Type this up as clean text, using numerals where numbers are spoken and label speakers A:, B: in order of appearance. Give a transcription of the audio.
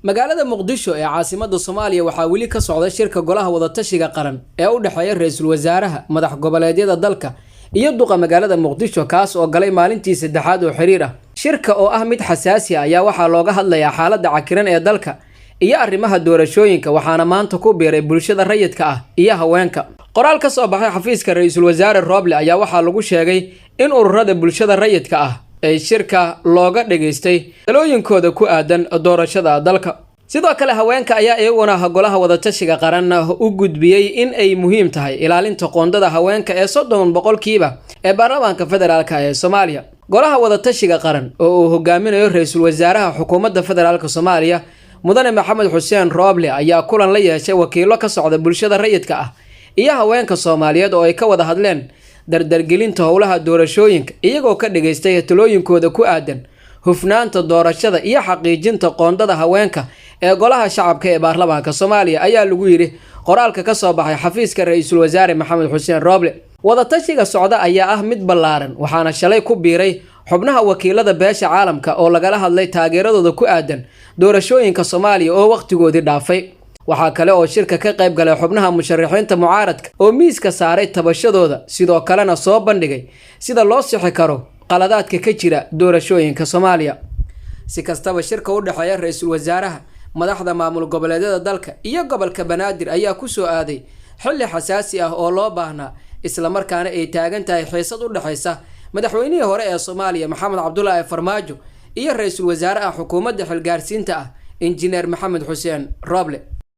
A: magaalada Muqdisho ee caasimadda Soomaaliya waxaa weli ka socda shirka golaha wada tashiga qaran ee u dhaxeeya ra'iisul wasaaraha madax goboleedyada dalka iyo duqa magaalada Muqdisho kaas oo galay maalintii saddexaad oo xiriir ah. Shirka oo ah mid xasaasi ah ayaa waxaa looga hadlayaa xaaladda cakiran ee dalka iyo arrimaha doorashooyinka waxaana maanta ku biiray bulshada rayidka ah iyo haweenka. Qoraal ka soo baxay xafiiska ra'iisul wasaare Roble ayaa waxaa lagu sheegay in ururada bulshada rayidka ah ay shirka looga dhageystay talooyinkooda ku aadan doorashada dalka. Sidoo kale haweenka ayaa iyaguna golaha wada tashiga qaran u gudbiyay in ay muhiim tahay ilaalinta qoondada haweenka ee 30% ee baarlamaanka federaalka ee Soomaaliya. Golaha wada tashiga qaran oo uu hogaaminayo ra'iisul wasaaraha xukuumadda federaalka Soomaaliya mudane Maxamed Xuseen Roble ayaa kulan la yeeshay wakiilo ka socda bulshada rayidka ah iyo haweenka Soomaaliyeed oo ay ka wada hadleen dardargelinta howlaha doorashooyinka iyagoo ka dhageystay talooyinkooda ku aadan hufnaanta doorashada iyo xaqiijinta qoondada haweenka ee golaha shacabka ee baarlamaanka Soomaaliya ayaa lagu yiri qoraalka ka soo baxay xafiiska ra'iisul wasaare Maxamed Xuseen Roble. wada tashiga socda ayaa ah mid ballaaran waxaana shalay ku biiray xubnaha wakiilada beesha caalamka oo lagala hadlay taageeradooda ku aadan doorashooyinka Soomaaliya oo waqtigoodii dhaafay. waxaa kale oo shirka ka qayb galay xubnaha musharaxiinta mucaaradka oo miiska saaray tabashadooda sidoo kalena soo bandhigay sida loo sixi karo qaladaadka ka jira doorashooyinka Soomaaliya. si kastaba shirka u dhaxeeya ra'iisul wasaaraha madaxda maamul goboleedyada dalka iyo gobolka Banaadir ayaa ku soo aaday xilli xasaasi ah oo loo baahnaa isla markaana ay taagan tahay xiisad u dhaxaysa madaxweynihii hore ee Soomaaliya Maxamed Cabdullaahi Farmaajo iyo ra'iisul wasaaraha xukuumadda xilgaarsiinta ah injineer Maxamed Xuseen Roble.